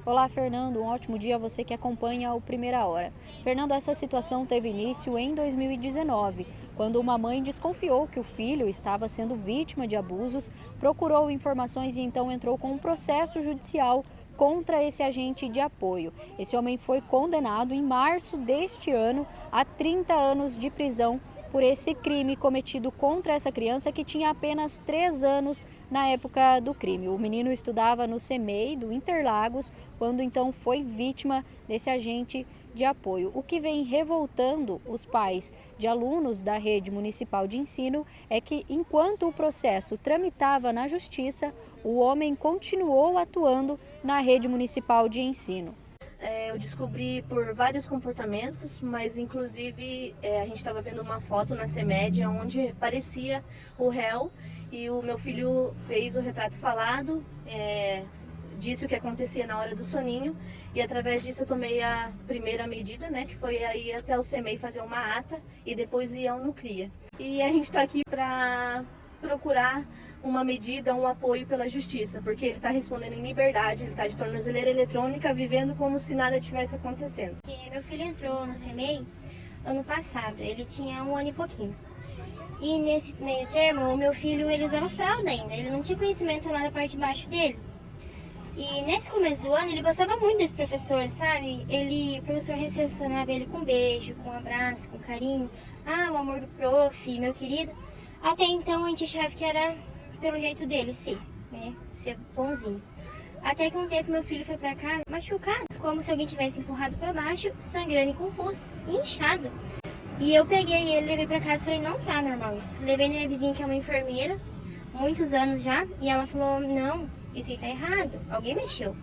Olá, Fernando, um ótimo dia a você que acompanha o Primeira Hora. Fernando, essa situação teve início em 2019, quando uma mãe desconfiou que o filho estava sendo vítima de abusos, procurou informações e então entrou com um processo judicial contra esse agente de apoio. Esse homem foi condenado em março deste ano a 30 anos de prisão por esse crime cometido contra essa criança que tinha apenas 3 anos na época do crime. O menino estudava no CEMEI do Interlagos, quando então foi vítima desse agente de apoio. O que vem revoltando os pais de alunos da rede municipal de ensino é que, enquanto o processo tramitava na justiça, o homem continuou atuando na rede municipal de ensino. Eu descobri por vários comportamentos, mas inclusive a gente estava vendo uma foto na CEMED onde parecia o réu e o meu filho fez o retrato falado, disse o que acontecia na hora do soninho e através disso eu tomei a primeira medida, né, que foi ir até o CEMEI fazer uma ata e depois ir ao NUCRIA. E a gente está aqui para procurar uma medida, um apoio pela justiça, porque ele está respondendo em liberdade, ele está de tornozeleira eletrônica, vivendo como se nada tivesse acontecendo. Meu filho entrou no CEMEI ano passado, ele tinha 1 ano e pouquinho. E nesse meio termo, o meu filho ele usava fralda ainda, ele não tinha conhecimento lá da parte de baixo dele. E nesse começo do ano ele gostava muito desse professor, sabe? O professor recepcionava ele com beijo, com abraço, com carinho. Ah, o amor do prof, meu querido. Até então a gente achava que era pelo jeito dele ser, né? Ser bonzinho. Até que um tempo meu filho foi pra casa machucado, como se alguém tivesse empurrado pra baixo, sangrando e com pus, e inchado. E eu peguei ele, levei pra casa e falei, não tá normal isso. Levei na minha vizinha que é uma enfermeira, muitos anos já, e ela falou, não, isso aí tá errado, alguém mexeu.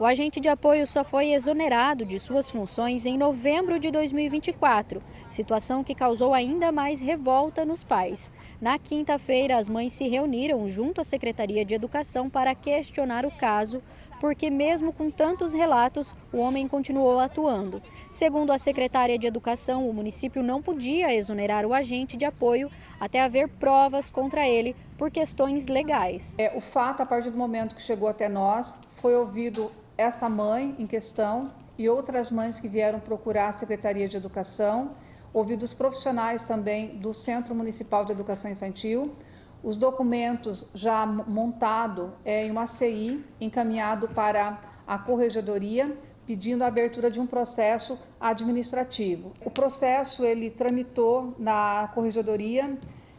O agente de apoio só foi exonerado de suas funções em novembro de 2024, situação que causou ainda mais revolta nos pais. Na quinta-feira, as mães se reuniram junto à Secretaria de Educação para questionar o caso, porque mesmo com tantos relatos, o homem continuou atuando. Segundo a secretária de Educação, o município não podia exonerar o agente de apoio até haver provas contra ele por questões legais. O fato, a partir do momento que chegou até nós, foi ouvido essa mãe em questão e outras mães que vieram procurar a Secretaria de Educação, ouvidos profissionais também do Centro Municipal de Educação Infantil, os documentos já montados em uma CI, encaminhado para a Corregedoria, pedindo a abertura de um processo administrativo. O processo ele tramitou na Corregedoria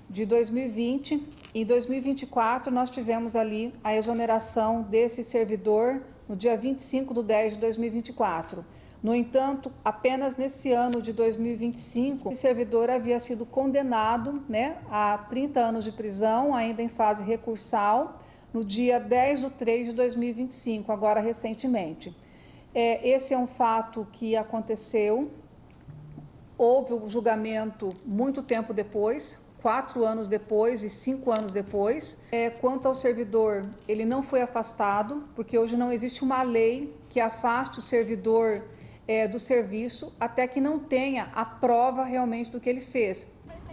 de 2020. Em 2024, nós tivemos ali a exoneração desse servidor no dia 25/10/2024. No entanto, apenas nesse ano de 2025, esse servidor havia sido condenado, a 30 anos de prisão, ainda em fase recursal, no dia 10/3/2025, agora recentemente. Esse é um fato que aconteceu, houve o julgamento muito tempo depois, 4 anos depois e 5 anos depois. Quanto ao servidor, ele não foi afastado, porque hoje não existe uma lei que afaste o servidor do serviço até que não tenha a prova realmente do que ele fez.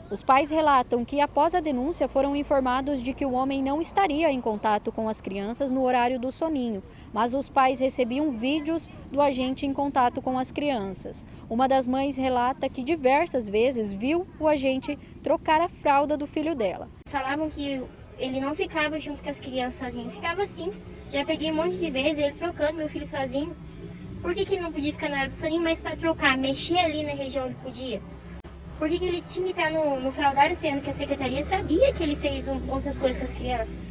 Os pais relatam que, após a denúncia, foram informados de que o homem não estaria em contato com as crianças no horário do soninho, mas os pais recebiam vídeos do agente em contato com as crianças. Uma das mães relata que diversas vezes viu o agente trocar a fralda do filho dela. Falavam que ele não ficava junto com as crianças sozinho, ficava assim. Já peguei um monte de vezes ele trocando meu filho sozinho. Por que ele não podia ficar na hora do soninho, mas para trocar, mexer ali na região ele podia? Por que ele tinha que estar no fraldário, sendo que a secretaria sabia que ele fez outras coisas com as crianças?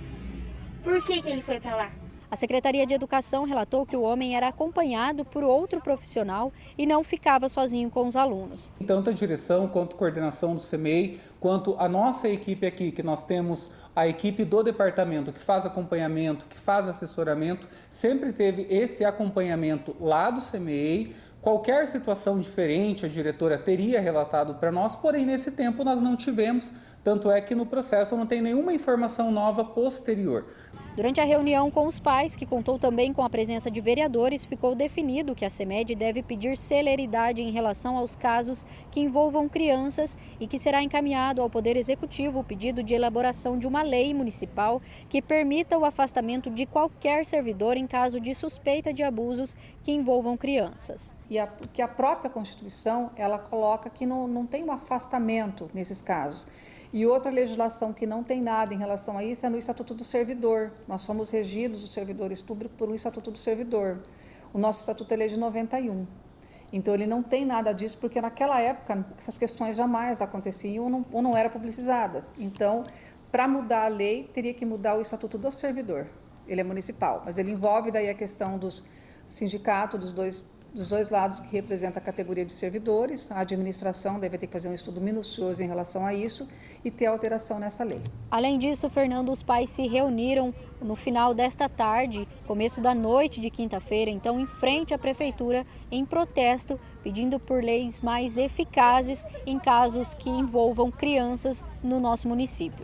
Por que ele foi para lá? A Secretaria de Educação relatou que o homem era acompanhado por outro profissional e não ficava sozinho com os alunos. Tanto a direção quanto a coordenação do CEMEI, quanto a nossa equipe aqui, que nós temos a equipe do departamento que faz acompanhamento, que faz assessoramento, sempre teve esse acompanhamento lá do CEMEI. Qualquer situação diferente a diretora teria relatado para nós, porém nesse tempo nós não tivemos, tanto é que no processo não tem nenhuma informação nova posterior. Durante a reunião com os pais, que contou também com a presença de vereadores, ficou definido que a CEMED deve pedir celeridade em relação aos casos que envolvam crianças e que será encaminhado ao Poder Executivo o pedido de elaboração de uma lei municipal que permita o afastamento de qualquer servidor em caso de suspeita de abusos que envolvam crianças. Que a própria Constituição, ela coloca que não tem um afastamento nesses casos. E outra legislação que não tem nada em relação a isso é no Estatuto do Servidor. Nós somos regidos, os servidores públicos, por um Estatuto do Servidor. O nosso Estatuto é lei de 91. Então, ele não tem nada disso, porque naquela época essas questões jamais aconteciam ou não eram publicizadas. Então, para mudar a lei, teria que mudar o Estatuto do Servidor. Ele é municipal, mas ele envolve daí a questão dos sindicatos, dos dois lados que representam a categoria de servidores. A administração deve ter que fazer um estudo minucioso em relação a isso e ter alteração nessa lei. Além disso, Fernando, os pais se reuniram no final desta tarde, começo da noite de quinta-feira, então em frente à prefeitura, em protesto, pedindo por leis mais eficazes em casos que envolvam crianças no nosso município.